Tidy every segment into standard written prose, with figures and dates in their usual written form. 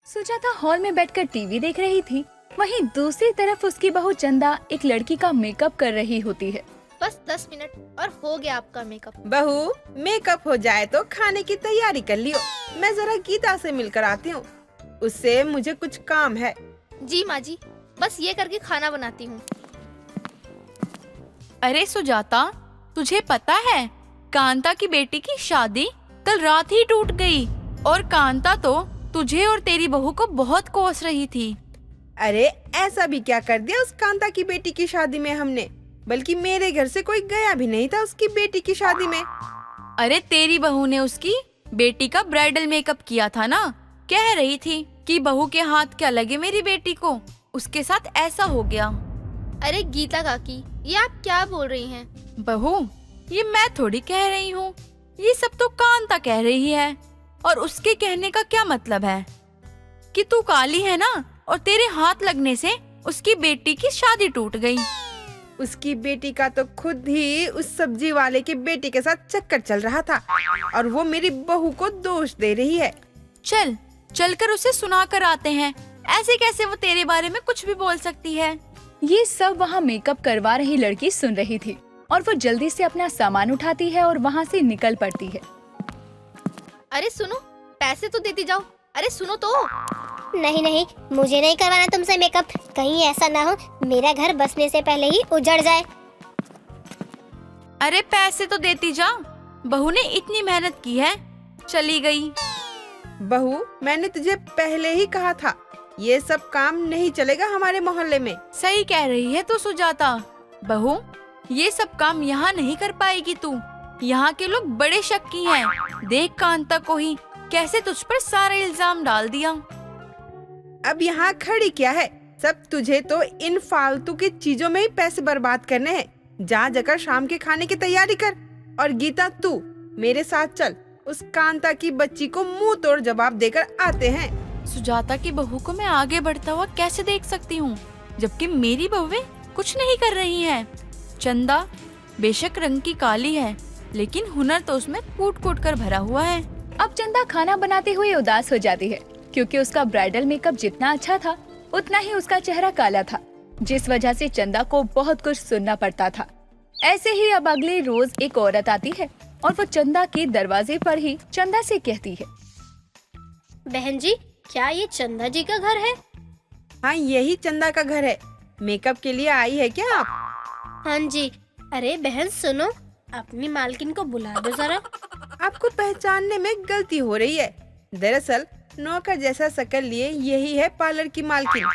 Sujata hall में बैठकर TV देख रही थी। वहीं दूसरी तरफ उसकी बहू चंदा एक लड़की का मेकअप कर रही होती है। बस 10 मिनट और हो गया आपका मेकअप। बहू, मेकअप हो जाए तो खाने की तैयारी कर लियो। मैं जरा गीता से मिलकर आती हूँ, उससे मुझे कुछ काम है। जी माँ जी, बस ये करके खाना बनाती हूँ। अरे सुजाता, तुझे पता है कांता की बेटी की शादी कल रात ही टूट गई और कांता तो तुझे और तेरी बहू को बहुत कोस रही थी। अरे ऐसा भी क्या कर दिया उस कांता की बेटी की शादी में हमने, बल्कि मेरे घर से कोई गया भी नहीं था उसकी बेटी की शादी में। अरे तेरी बहू ने उसकी बेटी का ब्राइडल मेकअप किया था ना। कह रही थी कि बहू के हाथ क्या लगे मेरी बेटी को, उसके साथ ऐसा हो गया। अरे गीता काकी, ये आप क्या बोल रही हैं? बहू, ये मैं थोड़ी कह रही हूँ, ये सब तो कांता कह रही है। और उसके कहने का क्या मतलब है कि तू काली है ना और तेरे हाथ लगने से उसकी बेटी की शादी टूट गई। उसकी बेटी का तो खुद ही उस सब्जी वाले के बेटे के साथ चक्कर चल रहा था और वो मेरी बहू को दोष दे रही है। चलकर उसे सुना कर आते हैं। ऐसे कैसे वो तेरे बारे में कुछ भी बोल सकती है। ये सब वहाँ मेकअप करवा रही लड़की सुन रही थी और वो जल्दी से अपना सामान उठाती है और वहाँ से निकल पड़ती है। अरे सुनो, पैसे तो देती जाओ। अरे सुनो तो। नहीं नहीं, मुझे नहीं करवाना तुमसे मेकअप। कहीं ऐसा ना हो मेरा घर बसने से पहले ही उजड़ जाए। अरे पैसे तो देती जा, बहू ने इतनी मेहनत की है, चली गई। बहू, मैंने तुझे पहले ही कहा था ये सब काम नहीं चलेगा हमारे मोहल्ले में। सही कह रही है तू सुजाता। बहू, ये सब काम यहाँ नहीं कर पाएगी तू। यहाँ के लोग बड़े शक्की हैं। देख कांता को ही कैसे तुझ पर सारा इल्जाम डाल दिया। अब यहाँ खड़ी क्या है? सब तुझे तो इन फालतू की चीजों में ही पैसे बर्बाद करने हैं। जा जाकर शाम के खाने की तैयारी कर। और गीता, तू मेरे साथ चल, उस कांता की बच्ची को मुंह तोड़ जवाब देकर आते हैं। सुजाता की बहू को मैं आगे बढ़ता हुआ कैसे देख सकती हूँ, जबकि मेरी बहुएं कुछ नहीं कर रही हैं। चंदा बेशक रंग की काली है, लेकिन हुनर तो उसमें कूट कूट कर भरा हुआ है। अब चंदा खाना बनाते हुए उदास हो जाती है क्योंकि उसका ब्राइडल मेकअप जितना अच्छा था उतना ही उसका चेहरा काला था, जिस वजह से चंदा को बहुत कुछ सुनना पड़ता था। ऐसे ही अब अगले रोज एक औरत आती है और वो चंदा के दरवाजे पर ही चंदा से कहती है, बहन जी, क्या ये चंदा जी का घर है? हाँ, यही चंदा का घर है। मेकअप के लिए आई है क्या आप? हाँ जी। अरे बहन सुनो, अपनी मालकिन को बुला दो जरा। आपको पहचानने में गलती हो रही है। दरअसल नौकर जैसा शक्ल लिए यही है पार्लर की मालकिन।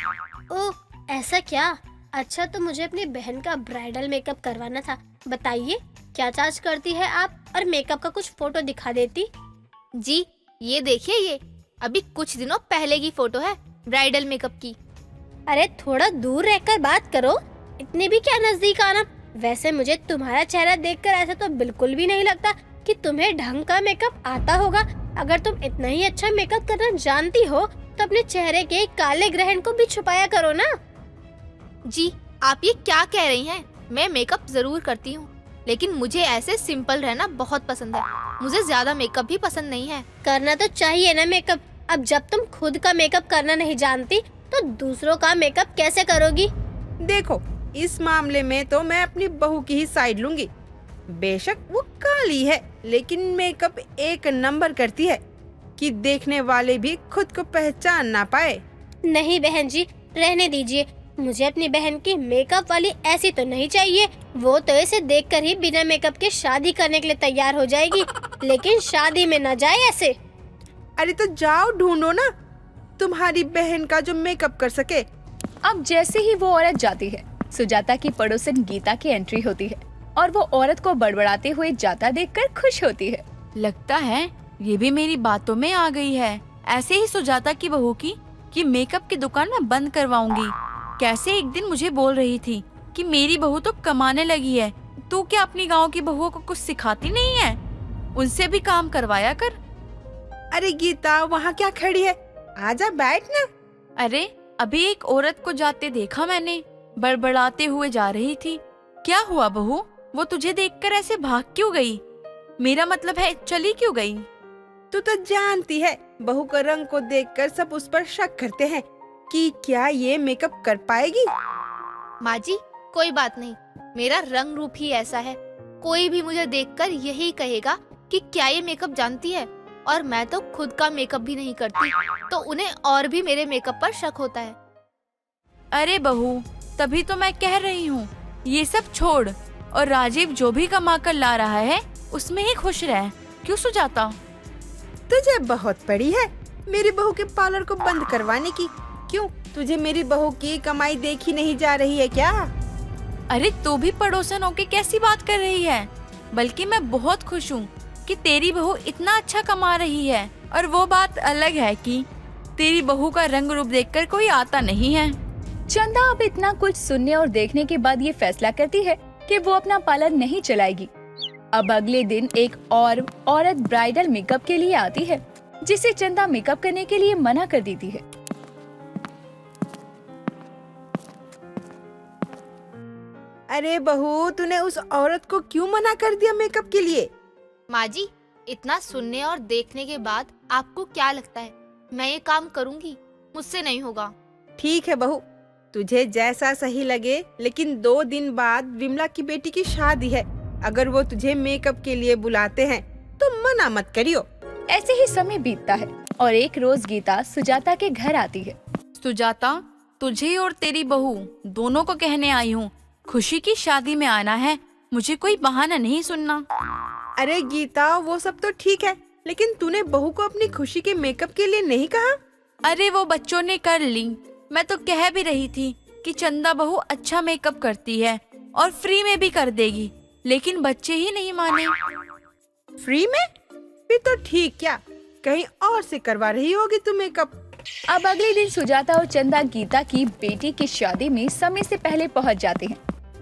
ओह, ऐसा क्या? अच्छा, तो मुझे अपनी बहन का ब्राइडल मेकअप करवाना था। बताइए क्या चार्ज करती है आप, और मेकअप का कुछ फोटो दिखा देती। जी ये देखिए, ये अभी कुछ दिनों पहले की फोटो है ब्राइडल मेकअप की। अरे थोड़ा दूर रहकर बात करो, इतने भी क्या नजदीक आना। वैसे मुझे तुम्हारा चेहरा देखकर ऐसा तो बिल्कुल भी नहीं लगता कि तुम्हें ढंग का मेकअप आता होगा। अगर तुम इतना ही अच्छा मेकअप करना जानती हो तो अपने चेहरे के काले ग्रहण को भी छुपाया करो ना। जी आप ये क्या कह रही हैं? मैं मेकअप जरूर करती हूँ, लेकिन मुझे ऐसे सिंपल रहना बहुत पसंद है। मुझे ज्यादा मेकअप भी पसंद नहीं है। करना तो चाहिए ना मेकअप। अब जब तुम खुद का मेकअप करना नहीं जानती तो दूसरों का मेकअप कैसे करोगी? देखो, इस मामले में तो मैं अपनी बहू की ही साइड लूंगी। बेशक वो काली है, लेकिन मेकअप एक नंबर करती है कि देखने वाले भी खुद को पहचान ना पाए। नहीं बहन जी, रहने दीजिए। मुझे अपनी बहन की मेकअप वाली ऐसी तो नहीं चाहिए। वो तो इसे देखकर ही बिना मेकअप के शादी करने के लिए तैयार हो जाएगी, लेकिन शादी में न जाए ऐसे। अरे तो जाओ ढूंढो ना तुम्हारी बहन का जो मेकअप कर सके। अब जैसे ही वो औरत जाती है, सुजाता की पड़ोसन गीता की एंट्री होती है और वो औरत को बड़बड़ाते हुए जाता देखकर खुश होती है। लगता है ये भी मेरी बातों में आ गई है। ऐसे ही सुजाता की बहू की कि मेकअप की दुकान मैं बंद करवाऊंगी। कैसे एक दिन मुझे बोल रही थी कि मेरी बहू तो कमाने लगी है, तू क्या अपनी गांव की बहुओं को कुछ सिखाती नहीं है? उनसे भी काम करवाया कर। अरे गीता, वहाँ क्या खड़ी है? आजा बैठ ना। अरे अभी एक औरत को जाते देखा मैंने, बड़बड़ाते हुए जा रही थी। क्या हुआ बहू, वो तुझे देखकर ऐसे भाग क्यों गई? मेरा मतलब है चली क्यों गई? तू तो जानती है बहू का रंग को देखकर सब उस पर शक करते हैं कि क्या ये मेकअप कर पाएगी। माँ जी कोई बात नहीं, मेरा रंग रूप ही ऐसा है, कोई भी मुझे देखकर यही कहेगा कि क्या ये मेकअप जानती है। और मैं तो खुद का मेकअप भी नहीं करती, तो उन्हें और भी मेरे मेकअप पर शक होता है। अरे बहू, तभी तो मैं कह रही हूँ ये सब छोड़ और राजीव जो भी कमा कर ला रहा है उसमें ही खुश रह। क्यों सुजाता? तुझे बहुत पड़ी है मेरी बहू के पार्लर को बंद करवाने की। क्यों, तुझे मेरी बहू की कमाई देखी नहीं जा रही है क्या? अरे तू भी पड़ोसन होके कैसी बात कर रही है? बल्कि मैं बहुत खुश हूँ कि तेरी बहू इतना अच्छा कमा रही है। और वो बात अलग है कि तेरी बहू का रंग रूप देखकर कोई आता नहीं है। चंदा अब इतना कुछ सुनने और देखने के बाद ये फैसला करती है कि वो अपना पार्लर नहीं चलाएगी। अब अगले दिन एक और औरत ब्राइडल मेकअप के लिए आती है, जिसे चंदा मेकअप करने के लिए मना कर देती है। अरे बहू, तूने उस औरत को क्यों मना कर दिया मेकअप के लिए? माँ जी, इतना सुनने और देखने के बाद आपको क्या लगता है मैं ये काम करूँगी? मुझसे नहीं होगा। ठीक है बहू, तुझे जैसा सही लगे, लेकिन 2 दिन बाद विमला की बेटी की शादी है। अगर वो तुझे मेकअप के लिए बुलाते हैं तो मना मत करियो। ऐसे ही समय बीतता है और एक रोज गीता सुजाता के घर आती है। सुजाता, तुझे और तेरी बहू दोनों को कहने आई हूँ, खुशी की शादी में आना है, मुझे कोई बहाना नहीं सुनना। अरे गीता, वो सब तो ठीक है, लेकिन तूने बहू को अपनी खुशी के मेकअप के लिए नहीं कहा? अरे वो बच्चों ने कर ली। मैं तो कह भी रही थी कि चंदा बहू अच्छा मेकअप करती है और फ्री में भी कर देगी, लेकिन बच्चे ही नहीं माने। फ्री में? फिर तो ठीक, क्या कहीं और से करवा रही होगी तू मेकअप? अब अगले दिन सुजाता और चंदा गीता की बेटी की शादी में समय से पहले पहुंच जाते हैं।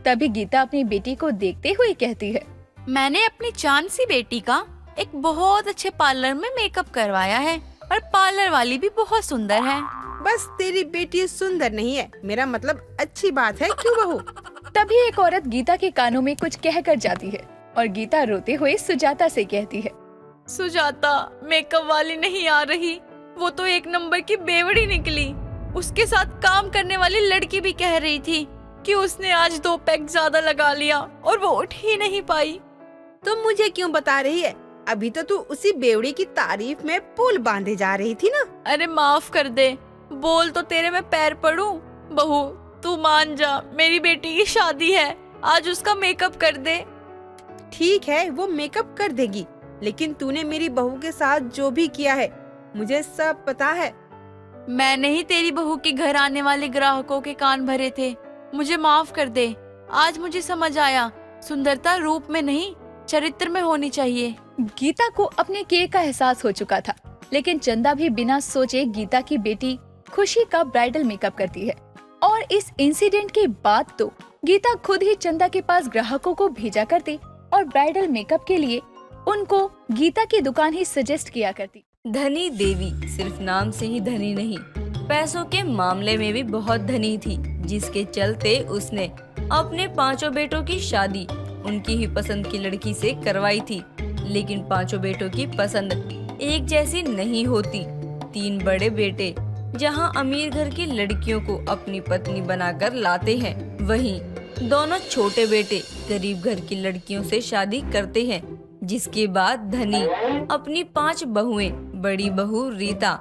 तभी गीता अपनी बेटी को देखते हुए कहती है, मैंने अपनी चांद सी बेटी का एक बहुत अच्छे पार्लर में मेकअप करवाया है और पार्लर वाली भी बहुत सुंदर है। बस तेरी बेटी सुंदर नहीं है, मेरा मतलब अच्छी बात है, क्यों बहू? तभी एक औरत गीता के कानों में कुछ कहकर जाती है और गीता रोते हुए सुजाता से कहती है, सुजाता, मेकअप वाली नहीं आ रही, वो तो 1 नंबर की बेवड़ी निकली। उसके साथ काम करने वाली लड़की भी कह रही थी कि उसने आज 2 पैक ज्यादा लगा लिया और वो उठ ही नहीं पाई। तुम मुझे क्यों बता रही है? अभी तो तू उसी बेवड़ी की तारीफ में पुल बांधे जा रही थी ना। अरे माफ कर दे, बोल तो तेरे में पैर पड़ूं। बहू तू मान जा, मेरी बेटी की शादी है, आज उसका मेकअप कर दे। ठीक है, वो मेकअप कर देगी, लेकिन तूने मेरी बहू के साथ जो भी किया है मुझे सब पता है। मैंने ही तेरी बहू के घर आने वाले ग्राहकों के कान भरे थे, मुझे माफ कर दे। आज मुझे समझ आया, सुंदरता रूप में नहीं चरित्र में होनी चाहिए। गीता को अपने किए का एहसास हो चुका था, लेकिन चंदा भी बिना सोचे गीता की बेटी खुशी का ब्राइडल मेकअप करती है। और इस इंसिडेंट के बाद तो गीता खुद ही चंदा के पास ग्राहकों को भेजा करती और ब्राइडल मेकअप के लिए उनको गीता की दुकान ही सजेस्ट किया करती। धनी देवी सिर्फ नाम से ही धनी नहीं, पैसों के मामले में भी बहुत धनी थी, जिसके चलते उसने अपने 5 बेटों की शादी उनकी ही पसंद की लड़की से करवाई थी। लेकिन 5 बेटों की पसंद एक जैसी नहीं होती। 3 बड़े बेटे जहां अमीर घर की लड़कियों को अपनी पत्नी बनाकर लाते हैं, वहीं दोनों छोटे बेटे गरीब घर की लड़कियों से शादी करते हैं। जिसके बाद धनी अपनी 5 बहुएं, बड़ी बहू रीता,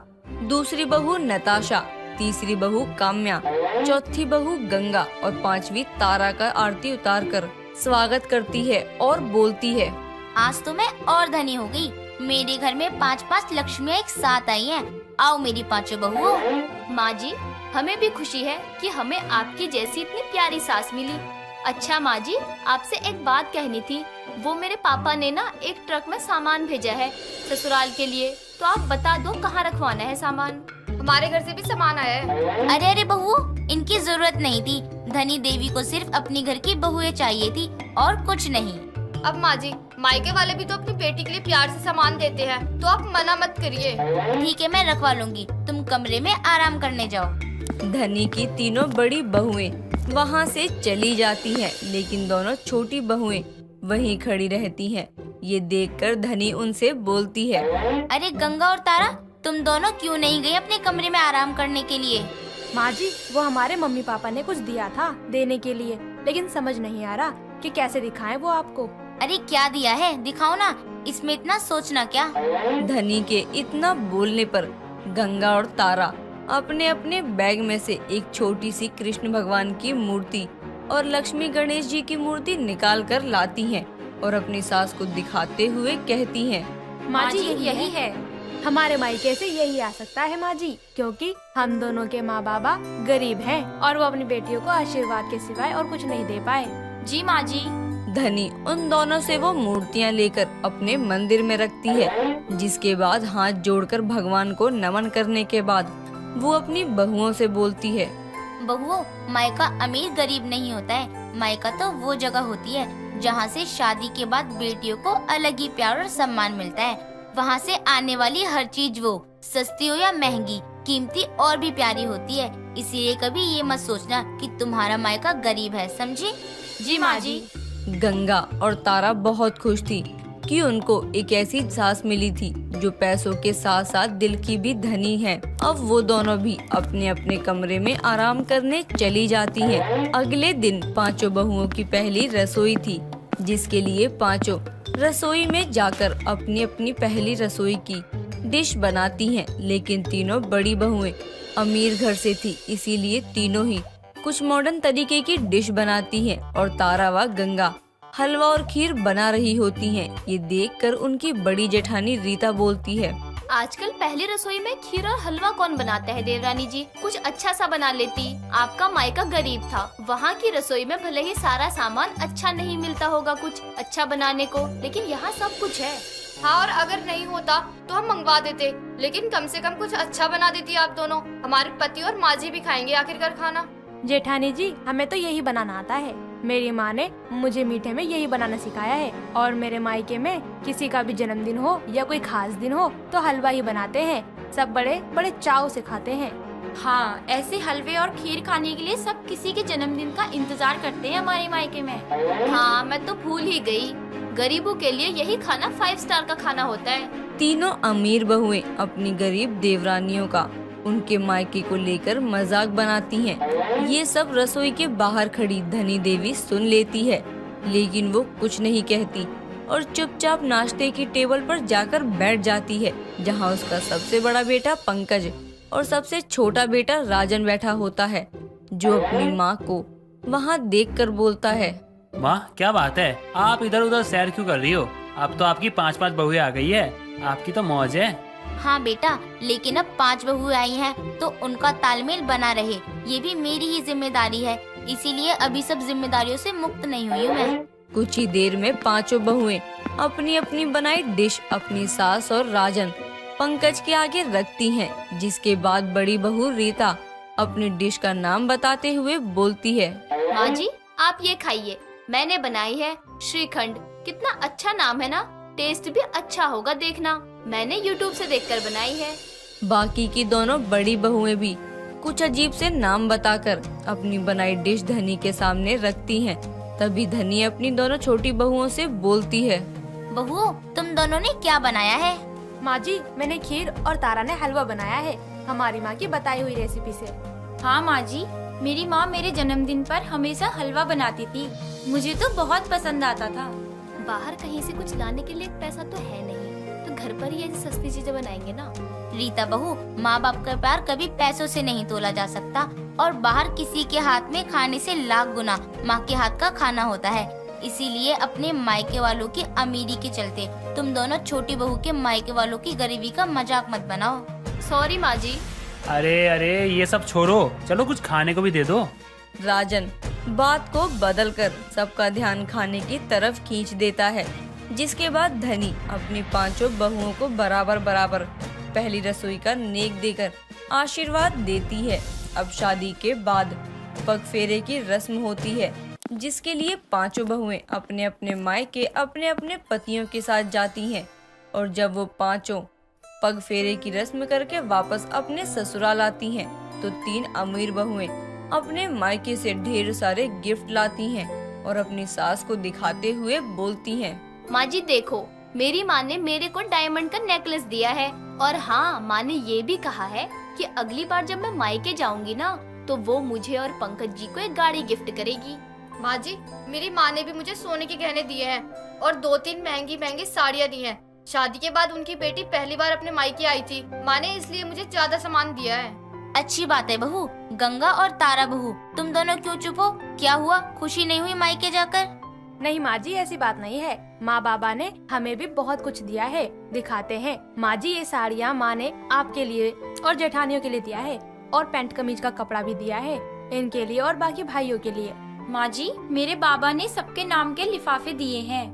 दूसरी बहू नताशा, तीसरी बहू काम्या, चौथी बहू गंगा और 5वीं तारा का आरती उतारकर स्वागत करती है और बोलती है, आज तो मैं और धनी हो गई। मेरे घर में 5-5 लक्ष्मियाँ एक साथ आई हैं। आओ मेरी 5 बहुओं। माँ जी, हमें भी खुशी है कि हमें आपकी जैसी इतनी प्यारी सास मिली। अच्छा माँ जी, आपसे एक बात कहनी थी। वो मेरे पापा ने ना एक ट्रक में सामान भेजा है ससुराल के लिए, तो आप बता दो कहाँ रखवाना है सामान। हमारे घर से भी सामान आया है। अरे अरे बहू, इनकी जरूरत नहीं थी। धनी देवी को सिर्फ अपनी घर की बहुएं चाहिए थी और कुछ नहीं। अब माँ जी, मायके वाले भी तो अपनी बेटी के लिए प्यार से सामान देते हैं, तो आप मना मत करिए। ठीक है, मैं रखवा लूंगी, तुम कमरे में आराम करने जाओ। धनी की तीनों बड़ी बहुएं वहाँ से चली जाती हैं, लेकिन दोनों छोटी बहुएं वहीं खड़ी रहती हैं। ये देखकर धनी उनसे बोलती है, अरे गंगा और तारा, तुम दोनों क्यों नहीं गए अपने कमरे में आराम करने के लिए? माँ जी, वो हमारे मम्मी पापा ने कुछ दिया था देने के लिए, लेकिन समझ नहीं आ रहा कि कैसे दिखाएं वो आपको। अरे क्या दिया है, दिखाओ ना, इसमें इतना सोचना क्या? धनी के इतना बोलने पर गंगा और तारा अपने अपने बैग में से एक छोटी सी कृष्ण भगवान की मूर्ति और लक्ष्मी गणेश जी की मूर्ति निकाल कर लाती हैं और अपनी सास को दिखाते हुए कहती हैं, माँ जी यही है, हमारे मायके से यही आ सकता है माँ जी, क्योंकि हम दोनों के माँ बाबा गरीब हैं और वो अपनी बेटियों को आशीर्वाद के सिवाय और कुछ नहीं दे पाए। जी माँ जी। धनी उन दोनों से वो मूर्तियाँ लेकर अपने मंदिर में रखती है, जिसके बाद हाथ जोड़कर भगवान को नमन करने के बाद वो अपनी बहुओं से बोलती है, बहुओं, मायका अमीर गरीब नहीं होता है, मायका तो वो जगह होती है जहाँ से शादी के बाद बेटियों को अलग ही प्यार और सम्मान मिलता है। वहाँ से आने वाली हर चीज, वो सस्ती हो या महंगी, कीमती और भी प्यारी होती है। इसीलिए कभी ये मत सोचना कि तुम्हारा मायका गरीब है, समझी? जी माँ जी। गंगा और तारा बहुत खुश थी कि उनको एक ऐसी सास मिली थी जो पैसों के साथ साथ दिल की भी धनी है। अब वो दोनों भी अपने अपने कमरे में आराम करने चली जाती हैं। अगले दिन पांचों बहुओं की पहली रसोई थी, जिसके लिए पांचों रसोई में जाकर अपनी अपनी पहली रसोई की डिश बनाती हैं। लेकिन तीनों बड़ी बहुएं अमीर घर से थी, इसीलिए तीनों ही कुछ मॉडर्न तरीके की डिश बनाती हैं और तारा व गंगा हलवा और खीर बना रही होती हैं। ये देखकर उनकी बड़ी जेठानी रीता बोलती है, आजकल पहली रसोई में खीर और हलवा कौन बनाता है देवरानी जी, कुछ अच्छा सा बना लेती। आपका मायका गरीब था, वहाँ की रसोई में भले ही सारा सामान अच्छा नहीं मिलता होगा कुछ अच्छा बनाने को, लेकिन यहाँ सब कुछ है। हाँ, और अगर नहीं होता तो हम मंगवा देते, लेकिन कम से कम कुछ अच्छा बना देती आप दोनों। हमारे पति और माँ जी भी खाएंगे आखिरकार खाना। जेठानी जी, हमें तो यही बनाना आता है। मेरी माँ ने मुझे मीठे में यही बनाना सिखाया है, और मेरे मायके में किसी का भी जन्मदिन हो या कोई खास दिन हो तो हलवा ही बनाते हैं। सब बड़े बड़े चाव से खाते हैं। हाँ, ऐसे हलवे और खीर खाने के लिए सब किसी के जन्मदिन का इंतजार करते हैं हमारे मायके में। हाँ, मैं तो भूल ही गई, गरीबों के लिए यही खाना 5 स्टार का खाना होता है। तीनों अमीर बहुएं अपनी गरीब देवरानियों का उनके मायके को लेकर मजाक बनाती हैं। ये सब रसोई के बाहर खड़ी धनी देवी सुन लेती है, लेकिन वो कुछ नहीं कहती और चुपचाप नाश्ते की टेबल पर जाकर बैठ जाती है, जहाँ उसका सबसे बड़ा बेटा पंकज और सबसे छोटा बेटा राजन बैठा होता है, जो अपनी माँ को वहाँ देखकर बोलता है, माँ क्या बात है, आप इधर उधर सैर क्यों कर रही हो? अब तो आपकी 5-5 बहुएं आ गई है, आपकी तो मौज है। हाँ बेटा, लेकिन अब 5 बहुएं आई हैं, तो उनका तालमेल बना रहे, ये भी मेरी ही जिम्मेदारी है। इसीलिए अभी सब जिम्मेदारियों से मुक्त नहीं हुई हूँ मैं। कुछ ही देर में पांचों बहुएं अपनी अपनी बनाई डिश अपनी सास और राजन पंकज के आगे रखती हैं, जिसके बाद बड़ी बहू रीता अपनी डिश का नाम बताते हुए बोलती है, माँ जी आप ये खाइए, मैंने बनाई है श्रीखंड। कितना अच्छा नाम है ना, टेस्ट भी अच्छा होगा, देखना मैंने YouTube से देखकर बनाई है। बाकी की दोनों बड़ी बहुएं भी कुछ अजीब से नाम बताकर अपनी बनाई डिश धनी के सामने रखती हैं। तभी धनी अपनी दोनों छोटी बहुओं से बोलती है, बहुओं तुम दोनों ने क्या बनाया है? माँ जी, मैंने खीर और तारा ने हलवा बनाया है, हमारी माँ की बताई हुई रेसिपी से। हाँ माँ जी, मेरी माँ मेरे जन्मदिन पर हमेशा हलवा बनाती थी, मुझे तो बहुत पसंद आता था। बाहर कहीं से कुछ लाने के लिए पैसा तो है नहीं, तो घर पर ही ऐसी सस्ती चीजें बनाएंगे ना। रीता बहू, माँ बाप का प्यार कभी पैसों से नहीं तोला जा सकता, और बाहर किसी के हाथ में खाने से लाख गुना माँ के हाथ का खाना होता है। इसीलिए अपने मायके वालों की अमीरी के चलते तुम दोनों छोटी बहू के मायके वालों की गरीबी का मजाक मत बनाओ। सॉरी माँ जी। अरे अरे ये सब छोड़ो, चलो कुछ खाने को भी दे दो। राजन बात को बदलकर सबका ध्यान खाने की तरफ खींच देता है, जिसके बाद धनी अपनी पांचों बहुओं को बराबर बराबर पहली रसोई का नेक देकर आशीर्वाद देती है। अब शादी के बाद पग फेरे की रस्म होती है, जिसके लिए पांचों बहुएं अपने अपने मायके अपने अपने पतियों के साथ जाती हैं। और जब वो पांचों पग फेरे की रस्म करके वापस अपने ससुराल आती हैं, तो 3 अमीर बहुएं अपने मायके से ढेर सारे गिफ्ट लाती हैं और अपनी सास को दिखाते हुए बोलती हैं, माँ जी देखो, मेरी माँ ने मेरे को डायमंड का नेकलेस दिया है, और हाँ, माँ ने ये भी कहा है कि अगली बार जब मैं मायके जाऊंगी ना, तो वो मुझे और पंकज जी को एक गाड़ी गिफ्ट करेगी। माँ जी, मेरी माँ ने भी मुझे सोने के गहने दिए हैं और 2-3 महंगी महंगी साड़ियाँ दी हैं। शादी के बाद उनकी बेटी पहली बार अपने मायके आई थी, माँ ने इसलिए मुझे ज्यादा सामान दिया है। अच्छी बात है बहू। गंगा और तारा बहू, तुम दोनों क्यों चुप हो? क्या हुआ, खुशी नहीं हुई मायके जाकर? नहीं माँ जी, ऐसी बात नहीं है। माँ बाबा ने हमें भी बहुत कुछ दिया है, दिखाते हैं। माँ जी, ये साड़ियाँ माँ ने आपके लिए और जेठानियों के लिए दिया है, और पैंट कमीज का कपड़ा भी दिया है इनके लिए और बाकी भाइयों के लिए। माँ जी, मेरे बाबा ने सबके नाम के लिफाफे दिए हैं,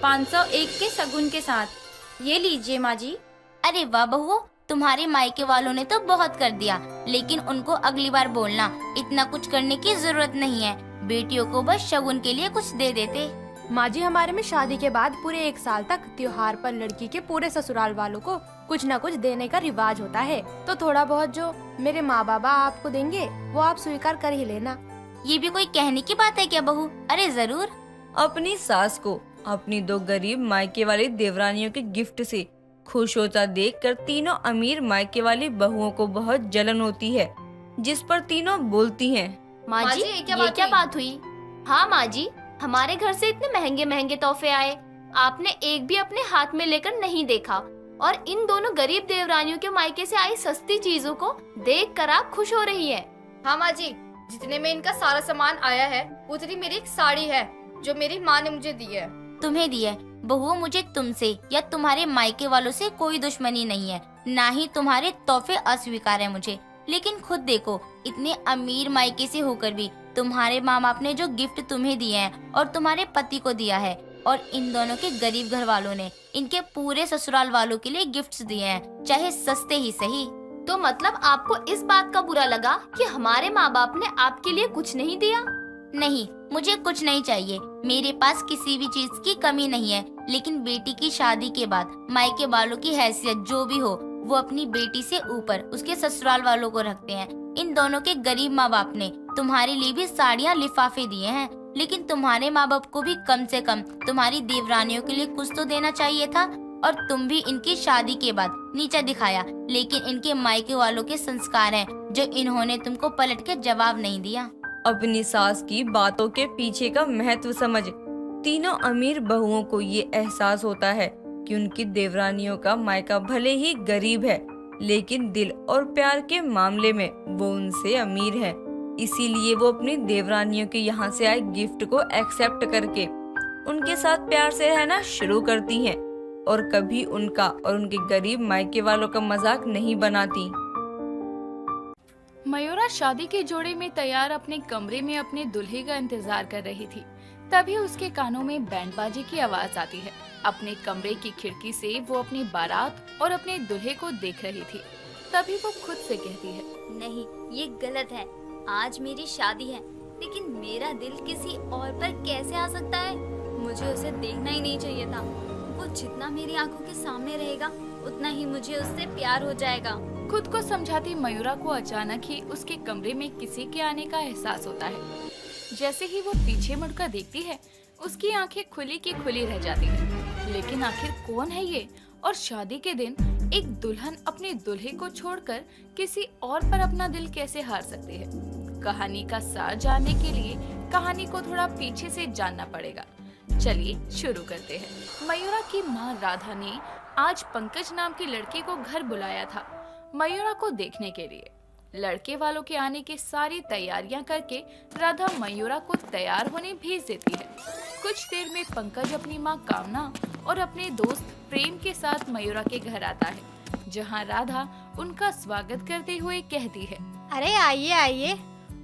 501 के सगुन के साथ। ये लीजिए माँ जी। अरे वाह बहू, तुम्हारे मायके वालों ने तो बहुत कर दिया, लेकिन उनको अगली बार बोलना इतना कुछ करने की जरूरत नहीं है। बेटियों को बस शगुन के लिए कुछ दे देते। माँ जी, हमारे में शादी के बाद पूरे 1 साल तक त्योहार पर लड़की के पूरे ससुराल वालों को कुछ न कुछ देने का रिवाज होता है, तो थोड़ा बहुत जो मेरे माँ बाबा आपको देंगे वो आप स्वीकार कर ही लेना। ये भी कोई कहने की बात है क्या बहू? अरे जरूर। अपनी सास को अपनी 2 गरीब मायके वाली देवरानियों के गिफ्ट से खुश होता देखकर तीनों अमीर मायके वाली बहुओं को बहुत जलन होती है, जिस पर तीनों बोलती हैं। माँ जी, ये क्या बात हुई? हाँ माँ जी, हमारे घर से इतने महंगे महंगे तोहफे आए, आपने एक भी अपने हाथ में लेकर नहीं देखा, और इन दोनों गरीब देवरानियों के मायके से आई सस्ती चीजों को देखकर आप खुश हो रही हैं। हाँ माँ जी, जितने में इनका सारा सामान आया है उतनी मेरी एक साड़ी है जो मेरी माँ ने मुझे दी है। तुम्हें दी है? बहू, मुझे तुमसे या तुम्हारे मायके वालों से कोई दुश्मनी नहीं है, ना ही तुम्हारे तोहफे अस्वीकार है मुझे। लेकिन खुद देखो, इतने अमीर मायके से होकर भी तुम्हारे माँ बाप ने जो गिफ्ट तुम्हें दिए हैं और तुम्हारे पति को दिया है, और इन दोनों के गरीब घर वालों ने इनके पूरे ससुराल वालों के लिए गिफ्ट्स दिए हैं, चाहे सस्ते ही सही। तो मतलब आपको इस बात का बुरा लगा कि हमारे माँ बाप ने आपके लिए कुछ नहीं दिया? नहीं, मुझे कुछ नहीं चाहिए, मेरे पास किसी भी चीज की कमी नहीं है, लेकिन बेटी की शादी के बाद मायके वालों की हैसियत जो भी हो, वो अपनी बेटी से ऊपर उसके ससुराल वालों को रखते हैं। इन दोनों के गरीब माँ बाप ने तुम्हारे लिए भी साड़ियाँ लिफाफे दिए हैं, लेकिन तुम्हारे माँ बाप को भी कम से कम तुम्हारी देवरानियों के लिए कुछ तो देना चाहिए था, और तुम भी इनकी शादी के बाद नीचा दिखाया। लेकिन इनके मायके वालों के संस्कार हैं जो इन्होंने तुमको पलट के जवाब नहीं दिया। अपनी सास की बातों के पीछे का महत्व समझ तीनों अमीर बहुओं को ये एहसास होता है कि उनकी देवरानियों का मायका भले ही गरीब है, लेकिन दिल और प्यार के मामले में वो उनसे अमीर है। इसीलिए वो अपनी देवरानियों के यहाँ से आए गिफ्ट को एक्सेप्ट करके उनके साथ प्यार से रहना शुरू करती हैं, और कभी उनका और उनके गरीब मायके वालों का मजाक नहीं बनाती। मयूरा शादी के जोड़े में तैयार अपने कमरे में अपने दूल्हे का इंतजार कर रही थी। तभी उसके कानों में बैंडबाजी की आवाज आती है। अपने कमरे की खिड़की से वो अपनी बारात और अपने दूल्हे को देख रही थी। तभी वो खुद से कहती है, नहीं, ये गलत है। आज मेरी शादी है, लेकिन मेरा दिल किसी और पर कैसे आ सकता है? मुझे उसे देखना ही नहीं चाहिए था। वो जितना मेरी आंखों के सामने रहेगा, उतना ही मुझे उससे प्यार हो जाएगा। खुद को समझाती मयूरा को अचानक ही उसके कमरे में किसी के आने का एहसास होता है। जैसे ही वो पीछे मुड़कर देखती है, उसकी आंखें खुली की खुली रह जाती है। लेकिन आखिर कौन है ये? और शादी के दिन एक दुल्हन अपने दूल्हे को छोड़कर किसी और पर अपना दिल कैसे हार सकती है? कहानी का सार जानने के लिए कहानी को थोड़ा पीछे से जानना पड़ेगा। चलिए शुरू करते हैं। मयूरा की माँ राधा ने आज पंकज नाम की लड़के को घर बुलाया था मयूरा को देखने के लिए। लड़के वालों के आने की सारी तैयारियां करके राधा मयूरा को तैयार होने भेज देती है। कुछ देर में पंकज अपनी माँ कामना और अपने दोस्त प्रेम के साथ मयूरा के घर आता है, जहाँ राधा उनका स्वागत करते हुए कहती है, अरे आइए आइए,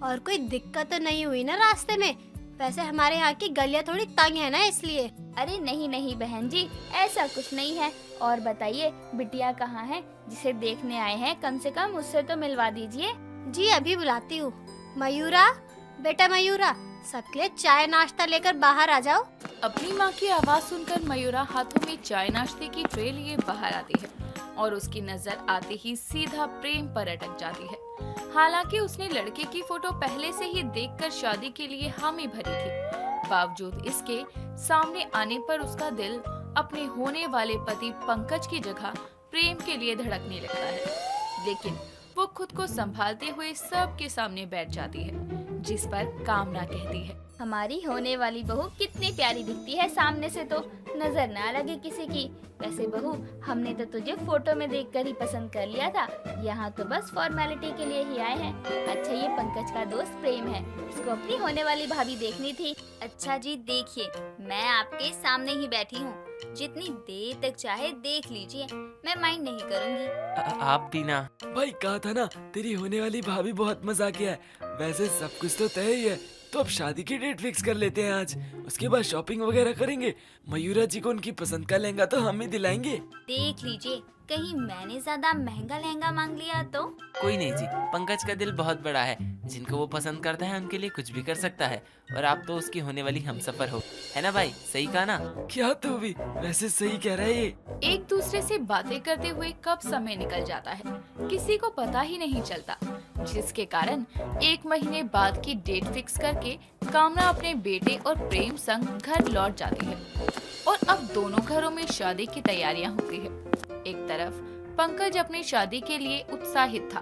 और कोई दिक्कत तो नहीं हुई ना रास्ते में? वैसे हमारे यहाँ की गलियाँ थोड़ी तंग है ना, इसलिए। अरे नहीं नहीं बहन जी, ऐसा कुछ नहीं है। और बताइए, बिटिया कहाँ है जिसे देखने आए हैं? कम से कम उससे तो मिलवा दीजिए। जी अभी बुलाती हूँ। मयूरा, बेटा मयूरा, सबके लिए चाय नाश्ता लेकर बाहर आ जाओ। अपनी माँ की आवाज सुनकर मयूरा हाथों में चाय नाश्ते की ट्रे लिए बाहर आती है और उसकी नजर आते ही सीधा प्रेम पर अटक जाती है। हालांकि उसने लड़के की फोटो पहले से ही देखकर शादी के लिए हामी भरी थी, बावजूद इसके सामने आने पर उसका दिल अपने होने वाले पति पंकज की जगह प्रेम के लिए धड़कने लगता है, लेकिन वो खुद को संभालते हुए सबके सामने बैठ जाती है, जिस पर कामना कहती है, हमारी होने वाली बहू कितनी प्यारी दिखती है, सामने से तो नजर ना लगे किसी की। वैसे बहू, हमने तो तुझे फोटो में देखकर ही पसंद कर लिया था, यहाँ तो बस फॉर्मेलिटी के लिए ही आए हैं। अच्छा, ये पंकज का दोस्त प्रेम है, इसको अपनी होने वाली भाभी देखनी थी। अच्छा जी, देखिए मैं आपके सामने ही बैठी हूँ, जितनी देर तक चाहे देख लीजिए, मैं माइंड नहीं करूँगी। आप भी ना। भाई कहा था ना, तेरी होने वाली भाभी बहुत मजाकिया है। वैसे सब कुछ तो तय ही है, तो अब शादी की डेट फिक्स कर लेते हैं आज। उसके बाद शॉपिंग वगैरह करेंगे। मयूरा जी को उनकी पसंद का लहंगा तो हम ही दिलाएंगे। देख लीजिए, कहीं मैंने ज्यादा महंगा लहंगा मांग लिया तो। कोई नहीं जी, पंकज का दिल बहुत बड़ा है, जिनको वो पसंद करता है उनके लिए कुछ भी कर सकता है। और आप तो उसकी होने वाली हमसफर हो, है ना भाई? सही कहा ना? क्या तू भी वैसे सही कह रहा है ये। एक दूसरे से बातें करते हुए कब समय निकल जाता है किसी को पता ही नहीं चलता, जिसके कारण 1 महीने बाद की डेट फिक्स करके कामना अपने बेटे और प्रेम संग घर लौट जाती है। और अब दोनों घरों में शादी की तैयारियां होती है। एक तरफ पंकज अपनी शादी के लिए उत्साहित था,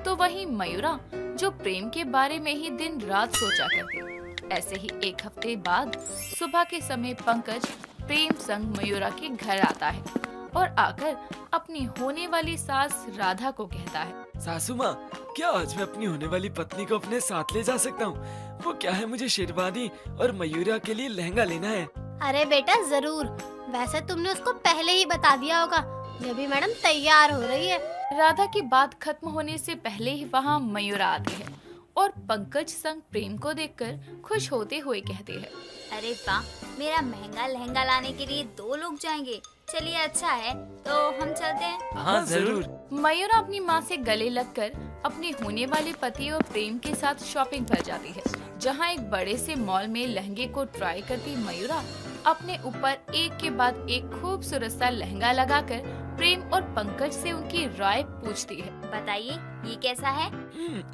तो वहीं मयूरा जो प्रेम के बारे में ही दिन रात सोचा करती। ऐसे ही 1 हफ्ते बाद सुबह के समय पंकज प्रेम संग मयूरा के घर आता है और आकर अपनी होने वाली सास राधा को कहता है, सासू माँ, क्या आज मैं अपनी होने वाली पत्नी को अपने साथ ले जा सकता हूँ? वो क्या है, मुझे शेरवानी और मयूरा के लिए लहंगा लेना है। अरे बेटा जरूर, वैसे तुमने उसको पहले ही बता दिया होगा, ये भी मैडम तैयार हो रही है। राधा की बात खत्म होने से पहले ही वहाँ मयूरा आती है और पंकज संग प्रेम को देखकर खुश होते हुए कहती है, अरे वाह, मेरा महंगा लहंगा लाने के लिए 2 लोग जाएंगे। चलिए अच्छा है, तो हम चलते हैं। हाँ जरूर। मयूरा अपनी माँ से गले लगकर अपने होने वाले पति और प्रेम के साथ शॉपिंग पर जाती है, जहाँ एक बड़े से मॉल में लहंगे को ट्राई करती मयूरा अपने ऊपर एक के बाद एक खूबसूरत सा लहंगा लगाकर प्रेम और पंकज से उनकी राय पूछती है। बताइए ये कैसा है?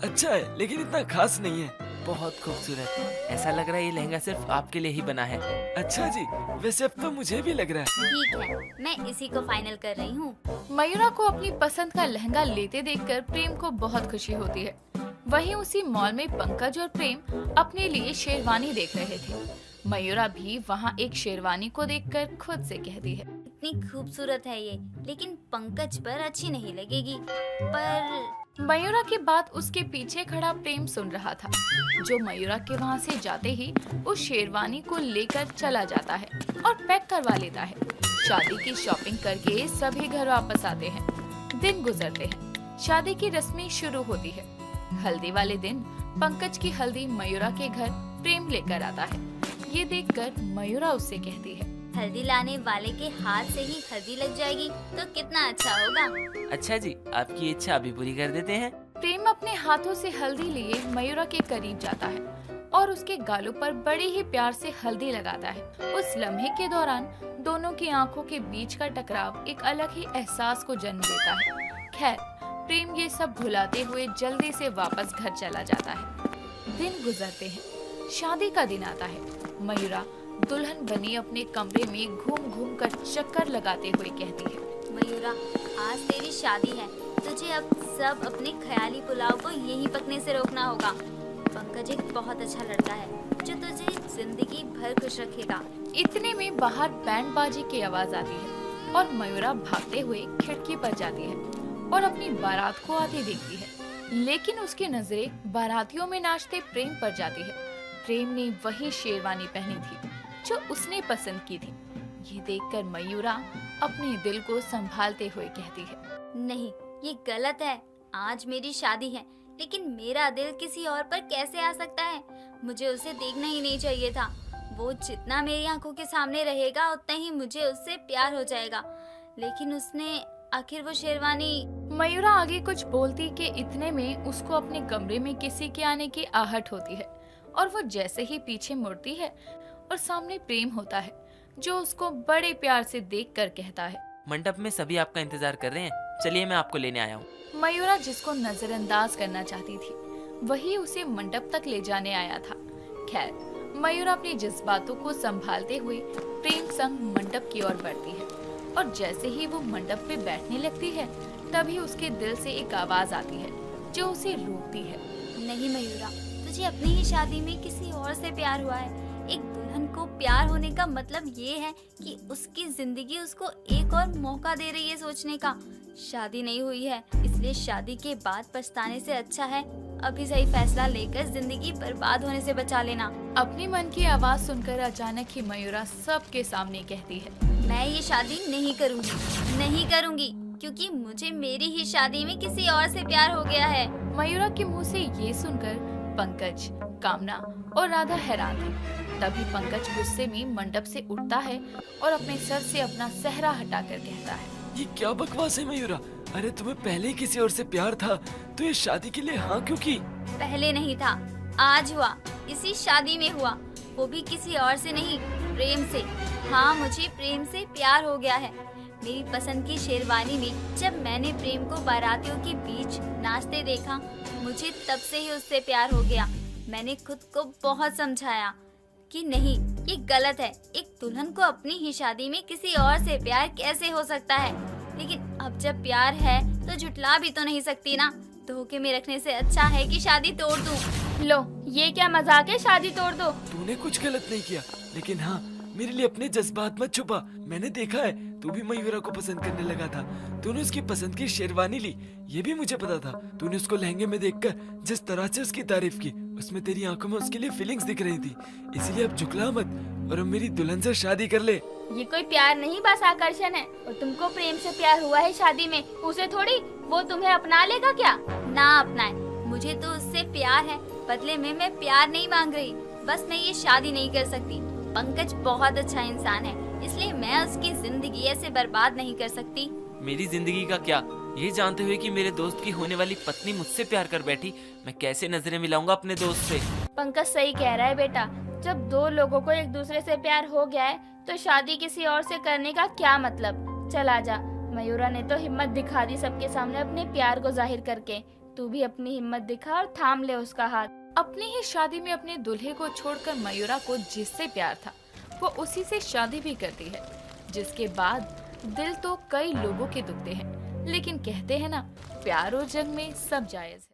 अच्छा है, लेकिन इतना खास नहीं है। बहुत खूबसूरत, ऐसा लग रहा है ये लहंगा सिर्फ आपके लिए ही बना है। अच्छा जी, वैसे अब तो मुझे भी लग रहा है। ठीक है, मैं इसी को फाइनल कर रही हूँ। मयूरा को अपनी पसंद का लहंगा लेते देखकर प्रेम को बहुत खुशी होती है। वहीं उसी मॉल में पंकज और प्रेम अपने लिए शेरवानी देख रहे थे। मयूरा भी वहाँ एक शेरवानी को देखकर खुद से कहती है, इतनी खूबसूरत है ये, लेकिन पंकज पर अच्छी नहीं लगेगी। पर मयूरा की बात उसके पीछे खड़ा प्रेम सुन रहा था, जो मयूरा के वहाँ से जाते ही उस शेरवानी को लेकर चला जाता है और पैक करवा लेता है। शादी की शॉपिंग करके सभी घर वापस आते हैं। दिन गुजरते हैं, शादी की रस्में शुरू होती है। हल्दी वाले दिन पंकज की हल्दी मयूरा के घर प्रेम लेकर आता है। ये देखकर मयूरा उससे कहती है, हल्दी लाने वाले के हाथ से ही हल्दी लग जाएगी तो कितना अच्छा होगा। अच्छा जी, आपकी इच्छा अभी पूरी कर देते हैं। प्रेम अपने हाथों से हल्दी लिए मयूरा के करीब जाता है और उसके गालों पर बड़े ही प्यार से हल्दी लगाता है। उस लम्हे के दौरान दोनों की आंखों के बीच का टकराव एक अलग ही एहसास को जन्म देता है। खैर, प्रेम ये सब भुलाते हुए जल्दी से वापस घर चला जाता है। दिन गुजरते हैं, शादी का दिन आता है। मयूरा दुल्हन बनी अपने कमरे में घूम घूम कर चक्कर लगाते हुए कहती है, मयूरा, आज तेरी शादी है, तुझे अब सब अपने ख्याली पुलाव को यहीं पकने से रोकना होगा। पंकज एक बहुत अच्छा लड़का है जो तुझे जिंदगी भर खुश रखेगा। इतने में बाहर बैंड बाजी की आवाज आती है और मयूरा भागते हुए खिड़की पर जाती है और अपनी बारात को आते देखती है। लेकिन उसकी नजरें बारातियों में नाचते प्रेम पर जाती है। प्रेम ने वही शेरवानी पहनी थी जो उसने पसंद की थी। ये देखकर मयूरा अपने दिल को संभालते हुए कहती है, नहीं, ये गलत है। आज मेरी शादी है, लेकिन मेरा दिल किसी और पर कैसे आ सकता है? मुझे उसे देखना ही नहीं चाहिए था। वो जितना मेरी आंखों के सामने रहेगा उतना ही मुझे उससे प्यार हो जाएगा। लेकिन उसने आखिर वो शेरवानी। मयूरा आगे कुछ बोलती कि इतने में उसको अपने कमरे में किसी के आने की आहट होती है और वो जैसे ही पीछे मुड़ती है और सामने प्रेम होता है, जो उसको बड़े प्यार से देखकर कहता है, मंडप में सभी आपका इंतजार कर रहे हैं, चलिए मैं आपको लेने आया हूँ। मयूरा जिसको नजरअंदाज करना चाहती थी, वही उसे मंडप तक ले जाने आया था। खैर, मयूरा अपने जज्बातों को संभालते हुए प्रेम संग मंडप की ओर बढ़ती है। और जैसे ही वो मंडप पे बैठने लगती है तभी उसके दिल से एक आवाज आती है जो उसे रोकती है। नहीं मयूरा, तुझे अपनी ही शादी में किसी और से प्यार हुआ है। एक दुल्हन को प्यार होने का मतलब ये है कि उसकी जिंदगी उसको एक और मौका दे रही है सोचने का। शादी नहीं हुई है, इसलिए शादी के बाद पछताने से अच्छा है अभी सही फैसला लेकर जिंदगी बर्बाद होने से बचा लेना। अपनी मन की आवाज सुनकर अचानक ही मयूरा सबके सामने कहती है, मैं ये शादी नहीं करूँगी क्योंकि मुझे मेरी ही शादी में किसी और से प्यार हो गया है। मयूरा के मुंह से ये सुनकर पंकज, कामना और राधा हैरान थे। तभी पंकज गुस्से में मंडप से उठता है और अपने सर से अपना सेहरा हटाकर कहता है, ये क्या बकवास है मयूरा? अरे तुम्हें पहले ही किसी और से प्यार था तो ये शादी के लिए हाँ क्यों की? पहले नहीं था, आज हुआ, इसी शादी में हुआ, वो भी किसी और से नहीं, प्रेम से। हाँ, मुझे प्रेम से प्यार हो गया है। मेरी पसंद की शेरवानी में जब मैंने प्रेम को बारातियों के बीच नाचते देखा, मुझे तब से ही उससे प्यार हो गया। मैंने खुद को बहुत समझाया कि नहीं, ये गलत है। एक दुल्हन को अपनी ही शादी में किसी और से प्यार कैसे हो सकता है? लेकिन अब जब प्यार है तो झुटला भी तो नहीं सकती ना। धोखे में रखने से अच्छा है कि शादी तोड़ दूं। लो, ये क्या मजाक है, शादी तोड़ दो। तूने कुछ गलत नहीं किया, लेकिन हाँ, मेरे लिए अपने जज्बात मत छुपा। मैंने देखा है तू भी मयूरा को पसंद करने लगा था। तूने उसकी पसंद की शेरवानी ली, ये भी मुझे पता था। तूने उसको लहंगे में देखकर जिस तरह से उसकी तारीफ की, उसमें तेरी आंखों में उसके लिए फीलिंग्स दिख रही थी। इसलिए अब झुकला मत और अब मेरी दुल्हन से शादी कर ले। ये कोई प्यार नहीं, बस आकर्षण है। और तुमको प्रेम से प्यार हुआ है शादी में, उसे थोड़ी। वो तुम्हें अपना लेगा क्या? ना अपनाए, मुझे तो उससे प्यार है। बदले में मैं प्यार नहीं मांग रही, बस मैं ये शादी नहीं कर सकती। पंकज बहुत अच्छा इंसान है, इसलिए मैं उसकी जिंदगी ऐसे बर्बाद नहीं कर सकती। मेरी जिंदगी का क्या, ये जानते हुए कि मेरे दोस्त की होने वाली पत्नी मुझसे प्यार कर बैठी, मैं कैसे नजरें मिलाऊंगा अपने दोस्त से? पंकज सही कह रहा है बेटा। जब दो लोगों को एक दूसरे से प्यार हो गया है तो शादी किसी और से करने का क्या मतलब? चल आजा। मयूरा ने तो हिम्मत दिखा दी सबके सामने अपने प्यार को जाहिर करके। तू भी अपनी हिम्मत दिखा और थाम ले उसका हाथ। अपनी ही शादी में अपने दूल्हे को छोड़कर मयूरा को जिससे प्यार था वो उसी से शादी भी करती है, जिसके बाद दिल तो कई लोगों के दुखते हैं, लेकिन कहते हैं ना, प्यार और जंग में सब जायज है।